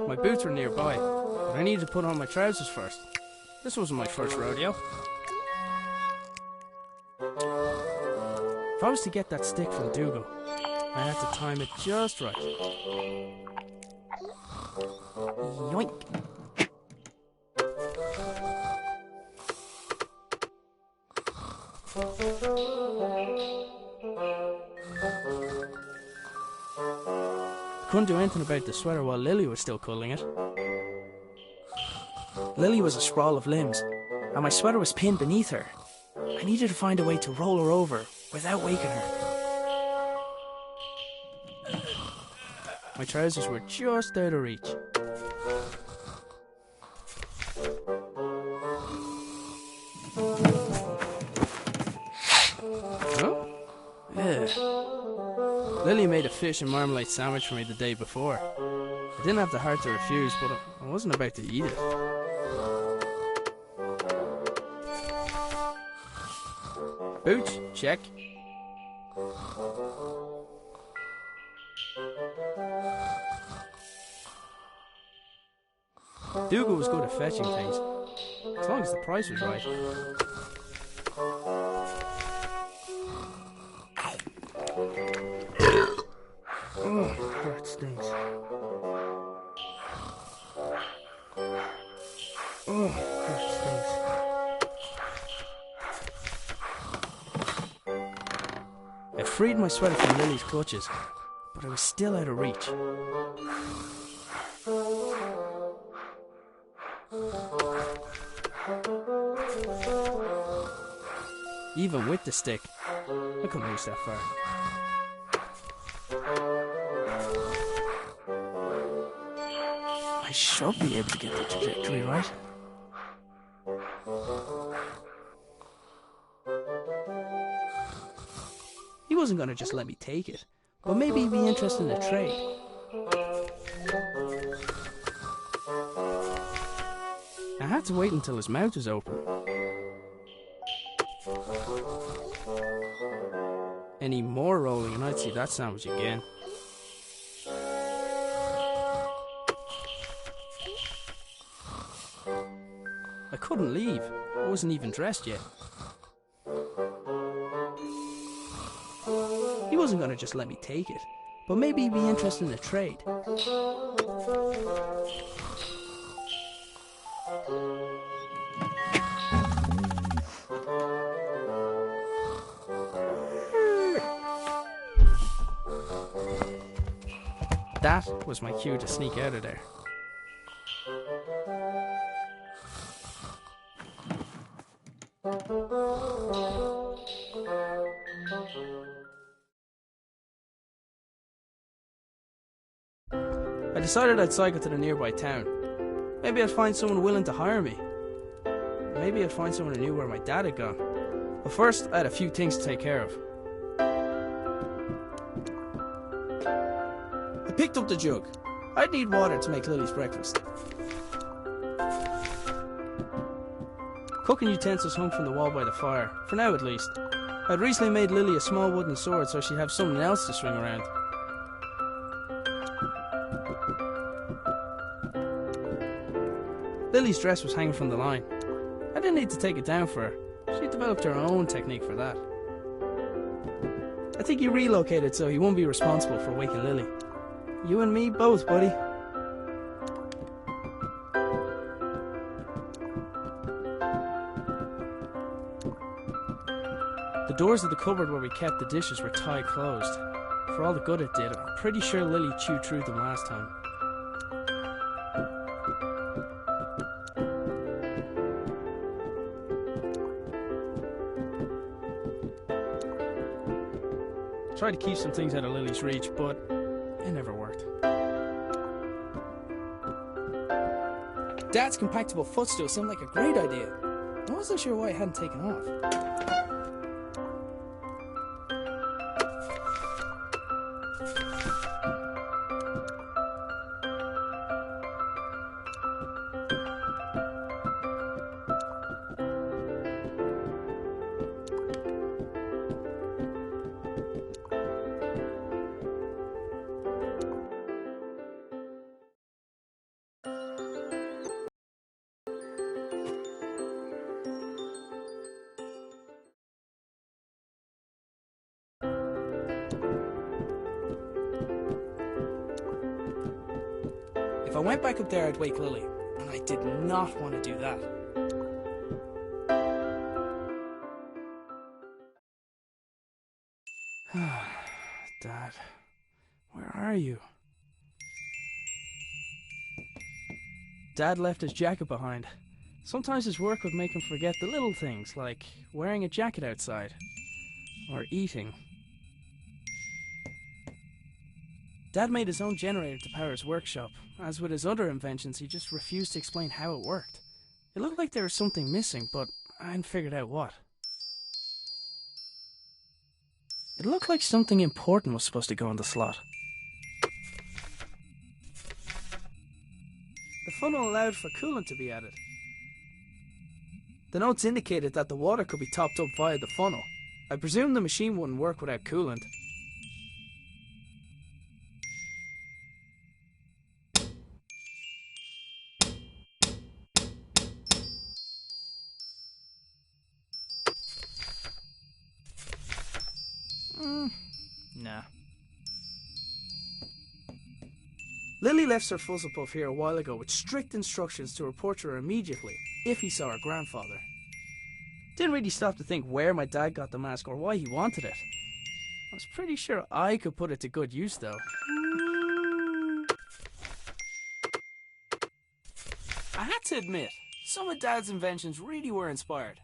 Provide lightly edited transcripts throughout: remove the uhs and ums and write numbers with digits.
My boots were nearby, but I needed to put on my trousers first. This wasn't my first rodeo. If I was to get that stick from Dougal, I had to time it just right. Yoink! I couldn't do anything about the sweater while Lily was still culling it. Lily was a sprawl of limbs, and my sweater was pinned beneath her. I needed to find a way to roll her over without waking her. My trousers were just out of reach. Oh? Yeah. Lily made a fish and marmalade sandwich for me the day before. I didn't have the heart to refuse, but I wasn't about to eat it. Boots, check. Dougal was good at fetching things, as long as the price was right. Oh, that stinks. Oh, that stinks. I freed my sweater from Lily's clutches, but I was still out of reach. Even with the stick, I couldn't reach that far. I should be able to get the trajectory right. He wasn't going to just let me take it, but maybe he'd be interested in a trade. I had to wait until his mouth was open. Any more rolling and I'd see that sandwich again. I couldn't leave. I wasn't even dressed yet. He wasn't going to just let me take it, but maybe he'd be interested in a trade. That was my cue to sneak out of there. I decided I'd cycle to the nearby town. Maybe I'd find someone willing to hire me. Maybe I'd find someone who knew where my dad had gone. But first, I had a few things to take care of. I picked up the jug. I'd need water to make Lily's breakfast. Cooking utensils hung from the wall by the fire, for now at least. I'd recently made Lily a small wooden sword so she'd have something else to swing around. Lily's dress was hanging from the line. I didn't need to take it down for her. She developed her own technique for that. I think he relocated so he won't be responsible for waking Lily. You and me both, buddy. The doors of the cupboard where we kept the dishes were tight closed. For all the good it did, I'm pretty sure Lily chewed through them last time. Tried to keep some things out of Lily's reach, but it never worked. Dad's compactable footstool seemed like a great idea. I wasn't sure why it hadn't taken off. I went back up there, I'd wake Lily, and I did not want to do that. Dad, where are you? Dad left his jacket behind. Sometimes his work would make him forget the little things, like wearing a jacket outside, or eating. Dad made his own generator to power his workshop. As with his other inventions, he just refused to explain how it worked. It looked like there was something missing, but I hadn't figured out what. It looked like something important was supposed to go in the slot. The funnel allowed for coolant to be added. The notes indicated that the water could be topped up via the funnel. I presumed the machine wouldn't work without coolant. Nah. Lily left Sir Fuzzlepuff here a while ago with strict instructions to report to her immediately if he saw her grandfather. Didn't really stop to think where my dad got the mask or why he wanted it. I was pretty sure I could put it to good use though. I had to admit, some of Dad's inventions really were inspired.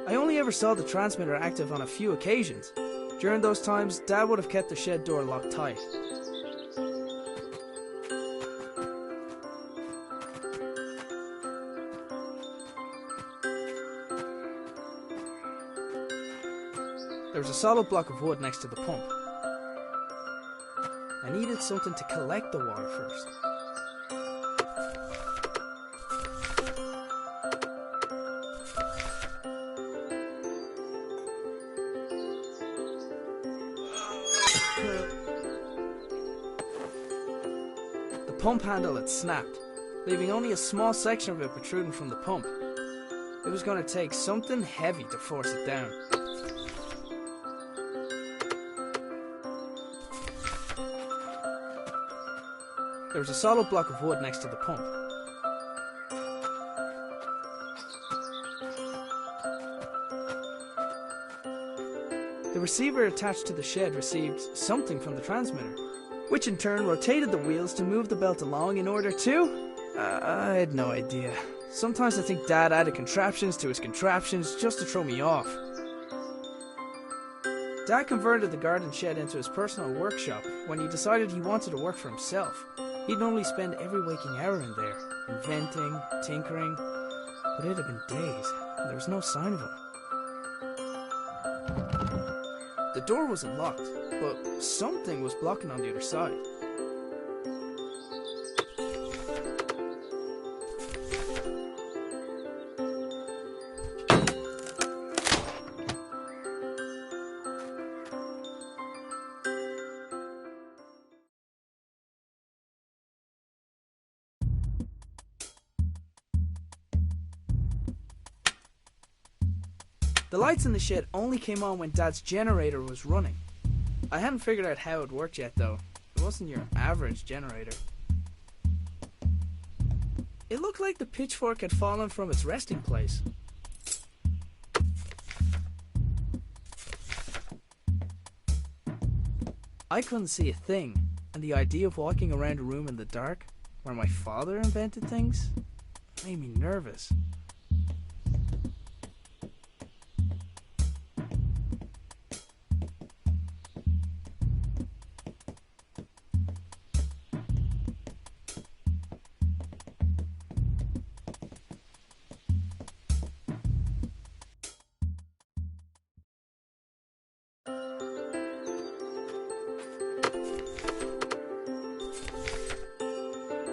I only ever saw the transmitter active on a few occasions. During those times, Dad would have kept the shed door locked tight. There was a solid block of wood next to the pump. I needed something to collect the water first. The pump handle had snapped, leaving only a small section of it protruding from the pump. It was going to take something heavy to force it down. There was a solid block of wood next to the pump. The receiver attached to the shed received something from the transmitter, which in turn rotated the wheels to move the belt along in order to... I had no idea. Sometimes I think Dad added contraptions to his contraptions just to throw me off. Dad converted the garden shed into his personal workshop when he decided he wanted to work for himself. He'd normally spend every waking hour in there, inventing, tinkering, but it had been days, and there was no sign of him. The door wasn't locked, but something was blocking on the other side. The lights in the shed only came on when Dad's generator was running. I hadn't figured out how it worked yet though. It wasn't your average generator. It looked like the pitchfork had fallen from its resting place. I couldn't see a thing, and the idea of walking around a room in the dark, where my father invented things, made me nervous.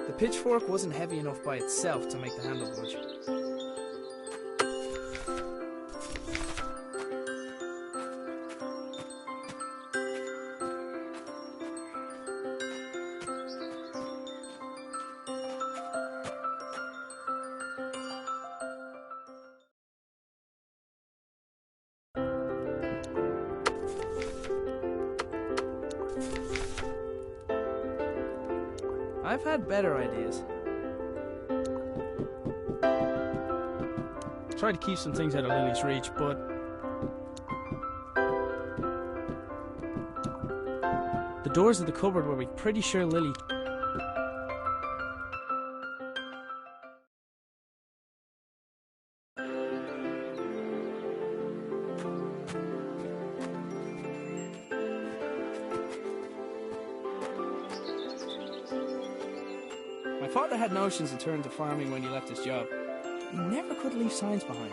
The pitchfork wasn't heavy enough by itself to make the handle budge. I've had better ideas. Tried to keep some things out of Lily's reach, but the doors of the cupboard were pretty sure Lily... My father had notions in turn to farming when he left his job. He never could leave signs behind.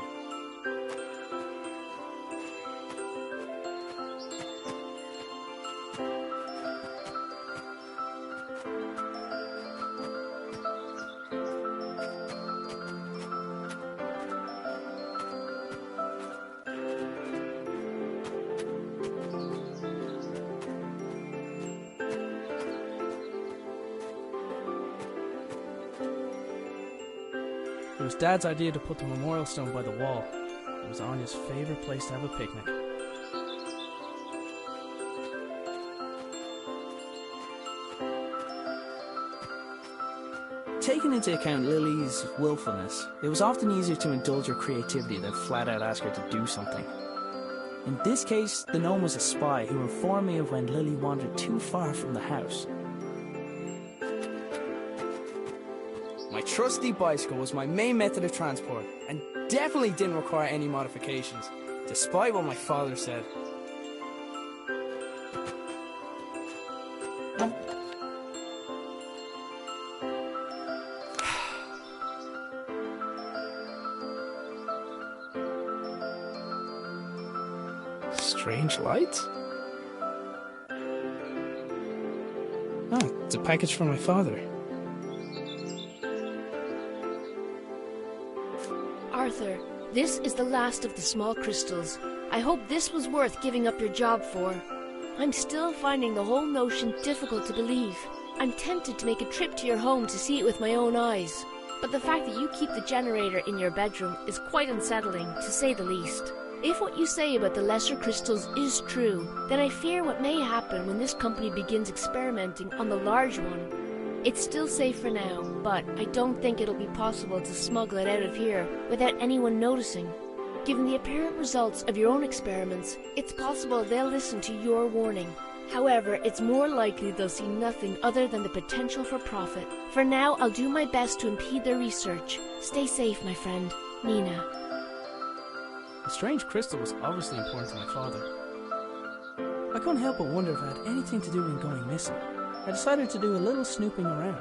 It was Dad's idea to put the memorial stone by the wall. It was Anya's favourite place to have a picnic. Taking into account Lily's willfulness, it was often easier to indulge her creativity than flat out ask her to do something. In this case, the gnome was a spy who informed me of when Lily wandered too far from the house. My trusty bicycle was my main method of transport, and definitely didn't require any modifications, despite what my father said. Strange lights? Oh, it's a package from my father. Arthur, this is the last of the small crystals. I hope this was worth giving up your job for. I'm still finding the whole notion difficult to believe. I'm tempted to make a trip to your home to see it with my own eyes. But the fact that you keep the generator in your bedroom is quite unsettling, to say the least. If what you say about the lesser crystals is true, then I fear what may happen when this company begins experimenting on the large one. It's still safe for now, but I don't think it'll be possible to smuggle it out of here without anyone noticing. Given the apparent results of your own experiments, it's possible they'll listen to your warning. However, it's more likely they'll see nothing other than the potential for profit. For now, I'll do my best to impede their research. Stay safe, my friend. Nina. The strange crystal was obviously important to my father. I couldn't help but wonder if it had anything to do with him going missing. I decided to do a little snooping around.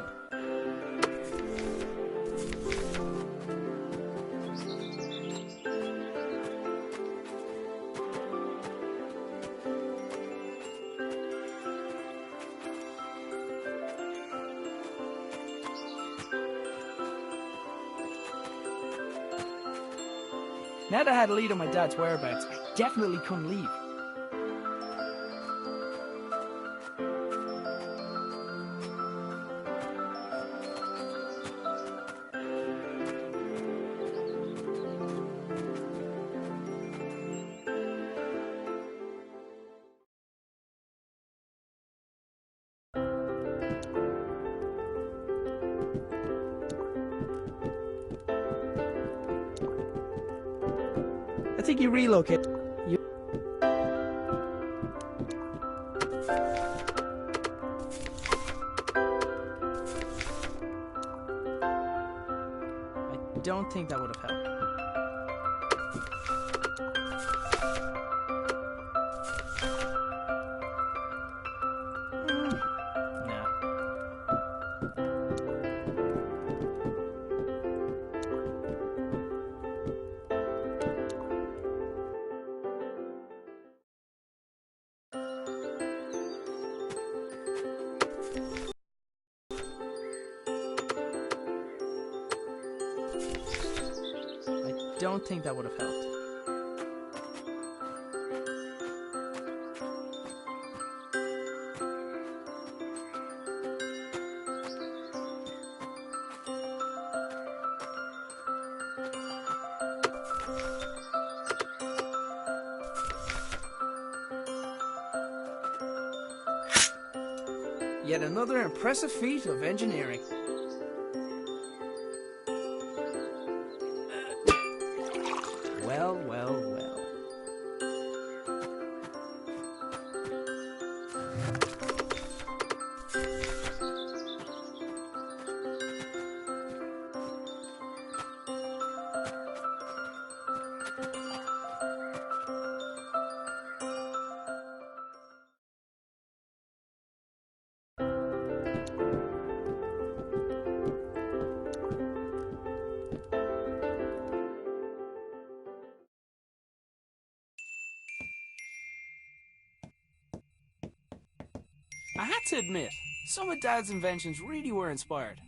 Now that I had a lead on my dad's whereabouts, I definitely couldn't leave. I think you relocate. I don't think that would have helped. No. I don't think that would have helped. Yet another impressive feat of engineering. Well, well, well. I had to admit, some of Dad's inventions really were inspired.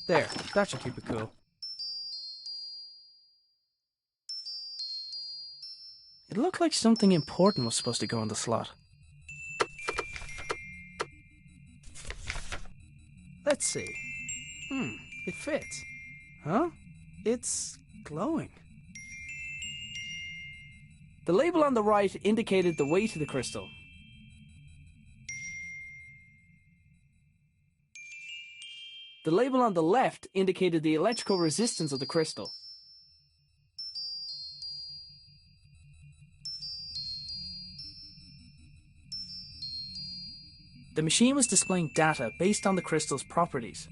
There, that should keep it cool. It looked like something important was supposed to go in the slot. Let's see. It fits. Huh? It's glowing. The label on the right indicated the weight of the crystal. The label on the left indicated the electrical resistance of the crystal. The machine was displaying data based on the crystal's properties.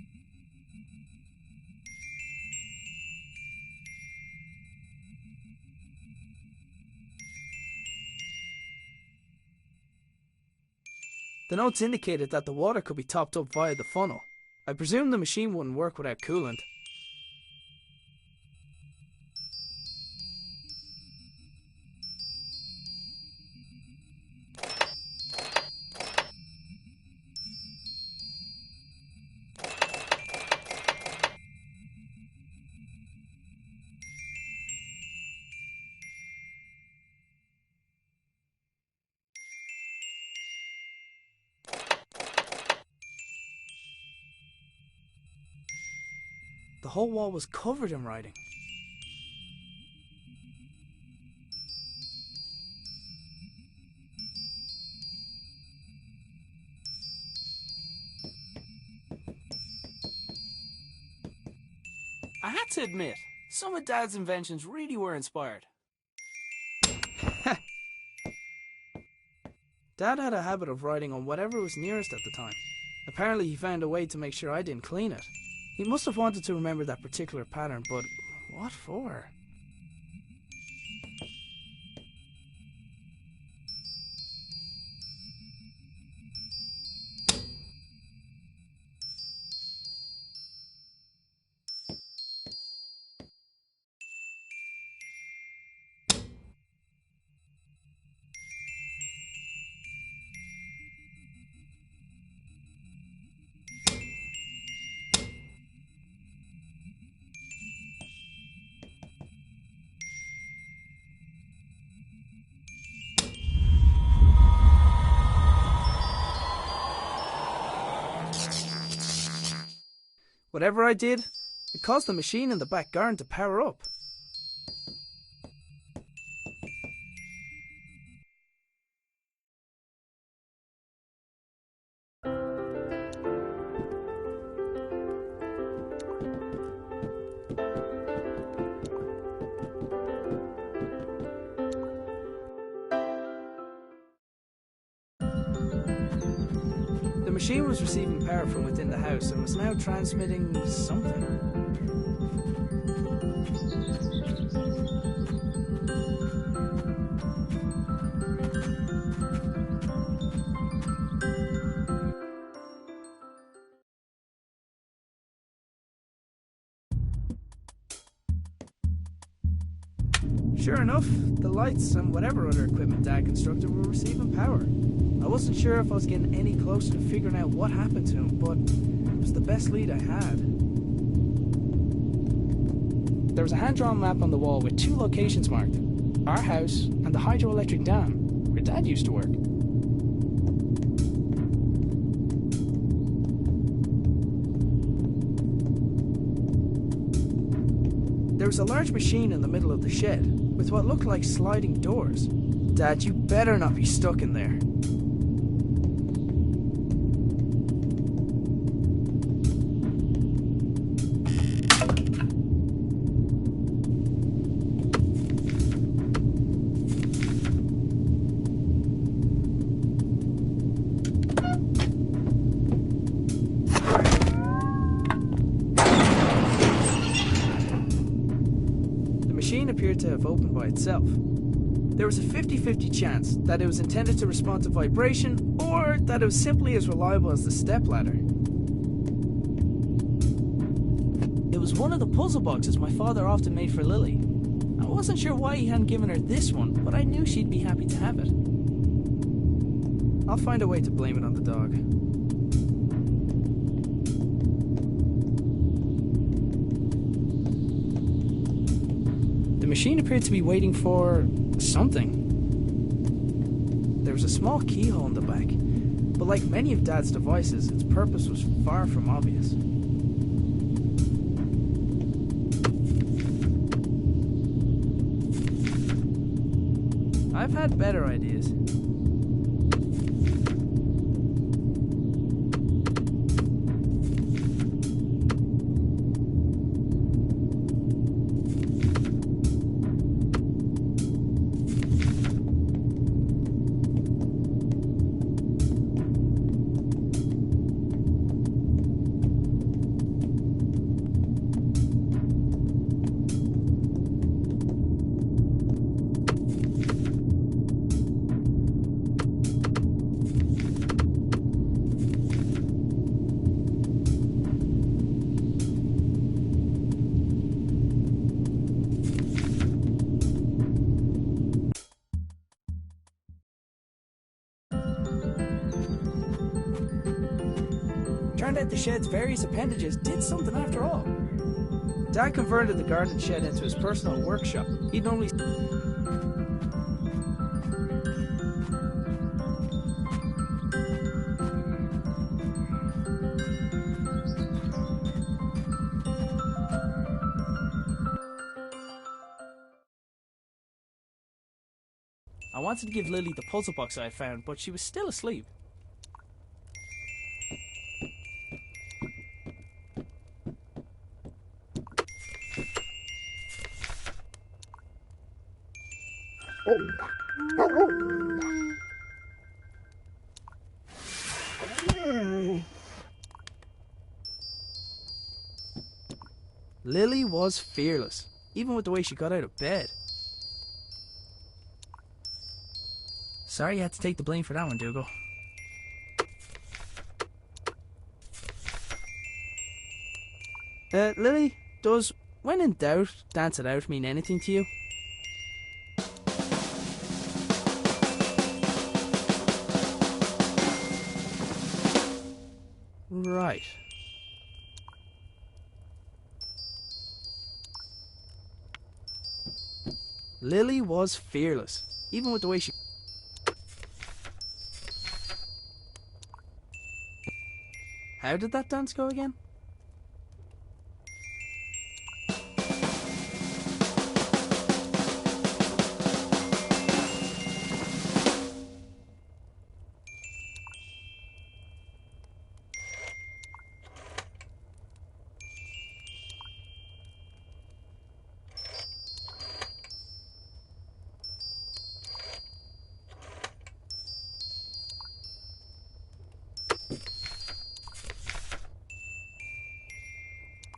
The notes indicated that the water could be topped up via the funnel. I presume the machine wouldn't work without coolant. The whole wall was covered in writing. I had to admit, some of Dad's inventions really were inspired. Dad had a habit of writing on whatever was nearest at the time. Apparently he found a way to make sure I didn't clean it. He must have wanted to remember that particular pattern, but what for? Whatever I did, it caused the machine in the back garden to power up. machine was receiving power from within the house and was now transmitting something. Sure enough, the lights and whatever other equipment Dad constructed were receiving power. I wasn't sure if I was getting any closer to figuring out what happened to him, but it was the best lead I had. There was a hand-drawn map on the wall with 2 locations marked: our house and the hydroelectric dam, where Dad used to work. There was a large machine in the middle of the shed, with what looked like sliding doors. Dad, you better not be stuck in there. The machine appeared to have opened by itself. There was a 50-50 chance that it was intended to respond to vibration, or that it was simply as reliable as the stepladder. It was one of the puzzle boxes my father often made for Lily. I wasn't sure why he hadn't given her this one, but I knew she'd be happy to have it. I'll find a way to blame it on the dog. The machine appeared to be waiting for something. There was a small keyhole in the back, but like many of Dad's devices, its purpose was far from obvious. I've had better ideas. Turned out the shed's various appendages did something after all. Dad converted the garden shed into his personal workshop. He'd normally... I wanted to give Lily the puzzle box I had found, but she was still asleep. Lily was fearless, even with the way she got out of bed. Sorry you had to take the blame for that one, Dougal. Lily, does when in doubt, dance it out mean anything to you? Right. Lily was fearless, even with the way she... How did that dance go again?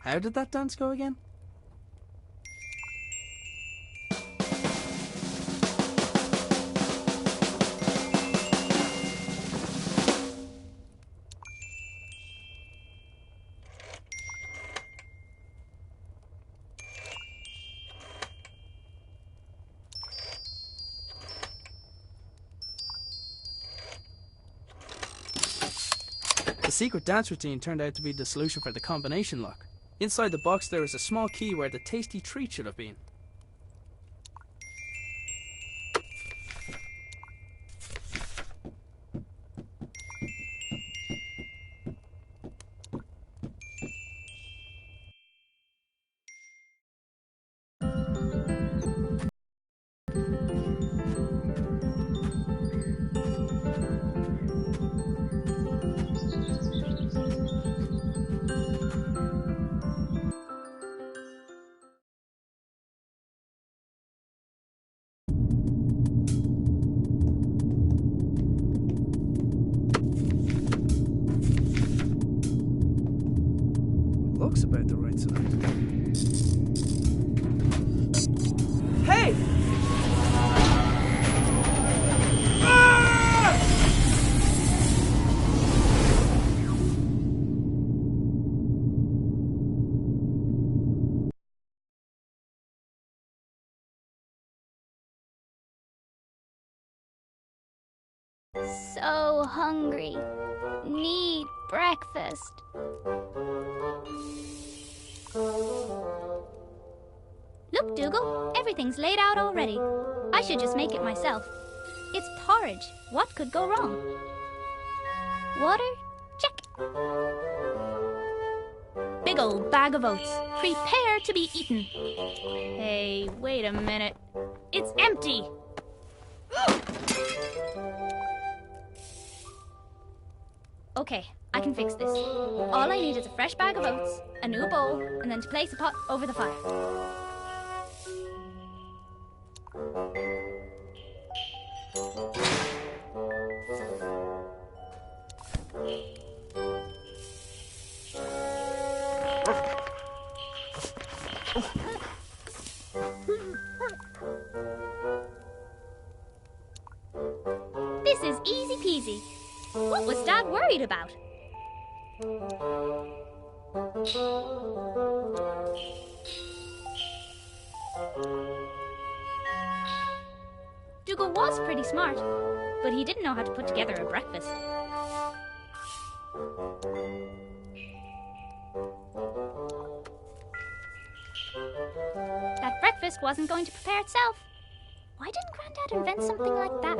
How did that dance go again? The secret dance routine turned out to be the solution for the combination lock. Inside the box there is a small key where the tasty treat should have been. Looks about the right size. Hey! Ah! So hungry. Need breakfast. Look, Dougal, everything's laid out already. I should just make it myself. It's porridge. What could go wrong? Water? Check. Big old bag of oats. Prepare to be eaten. Hey, wait a minute. It's empty. Okay, I can fix this. All I need is a fresh bag of oats, a new bowl, and then to place a pot over the fire. This is easy peasy. What was Dad worried about? Dougal was pretty smart, but he didn't know how to put together a breakfast. That breakfast wasn't going to prepare itself. Why didn't Grandad invent something like that?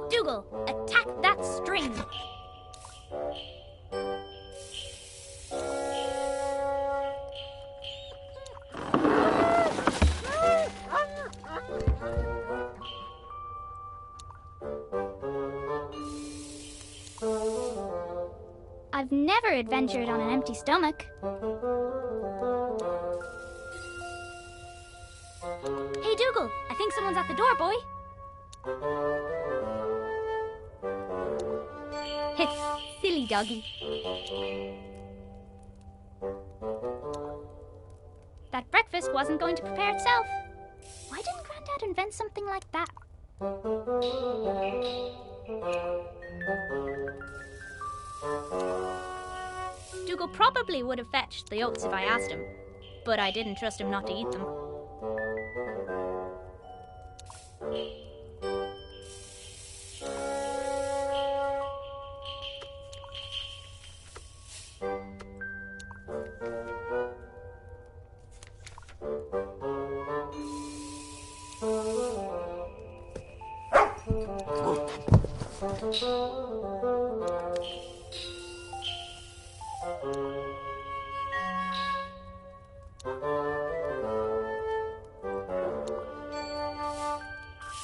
Dougal, attack that string! I've never adventured on an empty stomach. Hey, Dougal, I think someone's at the door, boy. Silly doggy. That breakfast wasn't going to prepare itself. Why didn't Grandad invent something like that? Dougal probably would have fetched the oats if I asked him, but I didn't trust him not to eat them.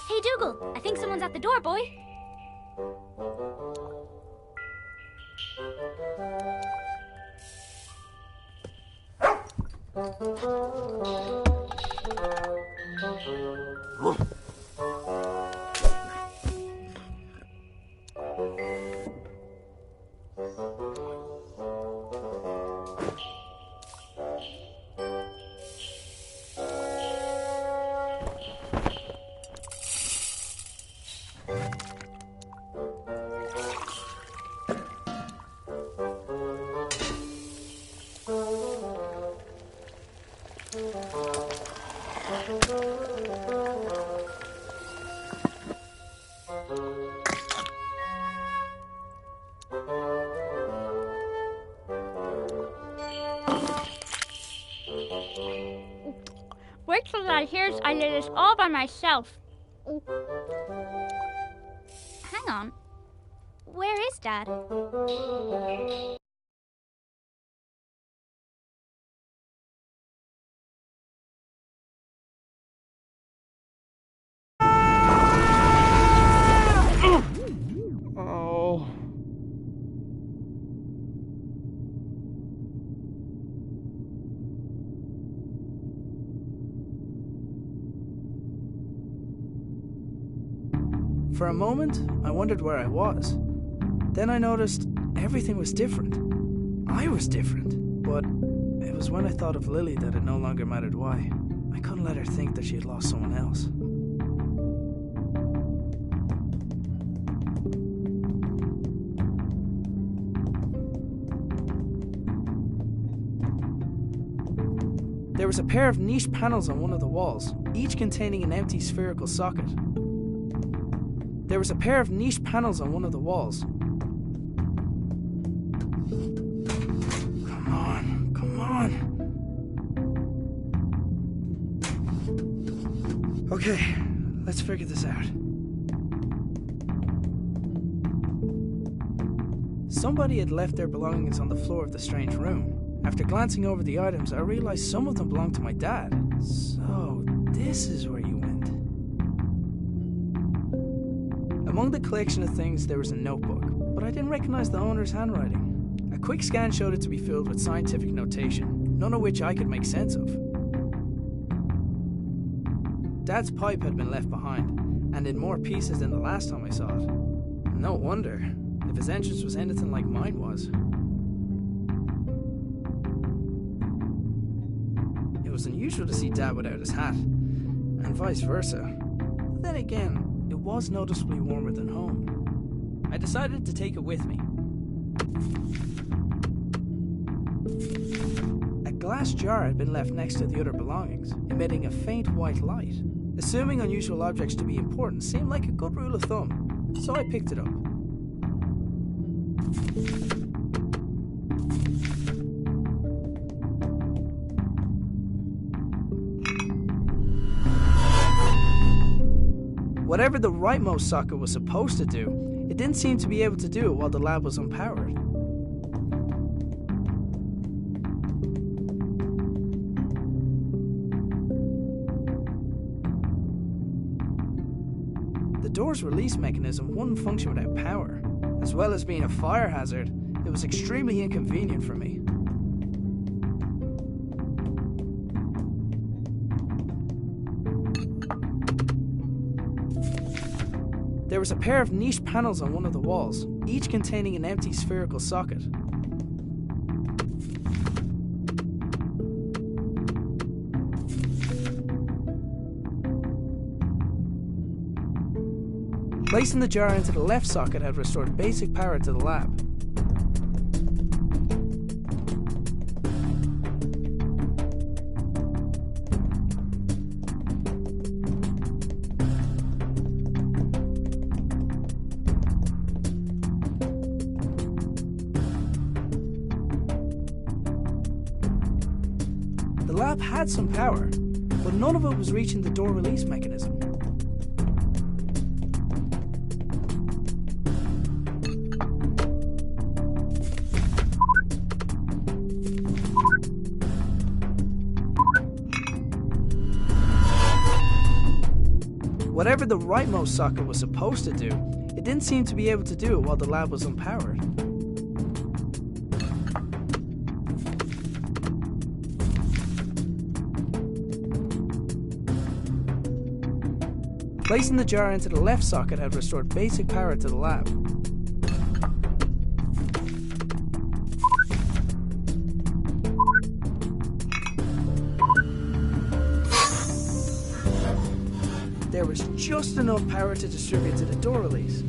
Hey, Dougal, I think someone's at the door, boy. while here's I did it all by myself. Hang on. Where is Dad? Oh. For a moment, I wondered where I was. Then I noticed everything was different. I was different. But it was when I thought of Lily that it no longer mattered why. I couldn't let her think that she had lost someone else. There was a pair of niche panels on one of the walls, each containing an empty spherical socket. There was a pair of niche panels on one of the walls. Come on, come on. Okay, let's figure this out. Somebody had left their belongings on the floor of the strange room. After glancing over the items, I realized some of them belonged to my dad. So, this is where you went. Among the collection of things, there was a notebook, but I didn't recognize the owner's handwriting. A quick scan showed it to be filled with scientific notation, none of which I could make sense of. Dad's pipe had been left behind, and in more pieces than the last time I saw it. No wonder, if his entrance was anything like mine was. It was unusual to see Dad without his hat, and vice versa. Then again, it was noticeably warmer than home. I decided to take it with me. A glass jar had been left next to the other belongings, emitting a faint white light. Assuming unusual objects to be important seemed like a good rule of thumb, so I picked it up. Whatever the rightmost socket was supposed to do, it didn't seem to be able to do it while the lab was unpowered. The door's release mechanism wouldn't function without power. As well as being a fire hazard, it was extremely inconvenient for me. There was a pair of niche panels on one of the walls, each containing an empty spherical socket. Placing the jar into the left socket had restored basic power to the lab. The lab had some power, but none of it was reaching the door release mechanism. Whatever the rightmost socket was supposed to do, it didn't seem to be able to do it while the lab was unpowered. Placing the jar into the left socket had restored basic power to the lab. There was just enough power to distribute to the door release.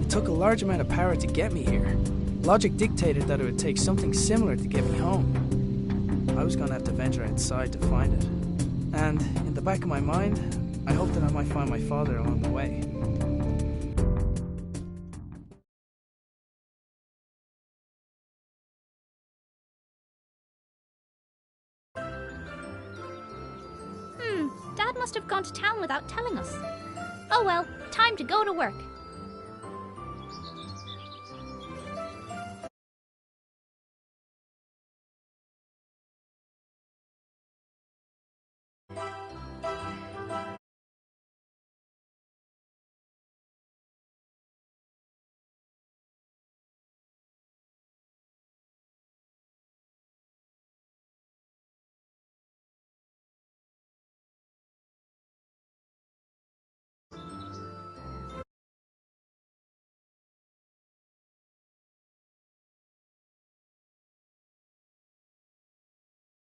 It took a large amount of power to get me here. Logic dictated that it would take something similar to get me home. I was going to have to venture outside to find it. And in the back of my mind, I hoped that I might find my father along the way. must have gone to town without telling us. Oh well, time to go to work.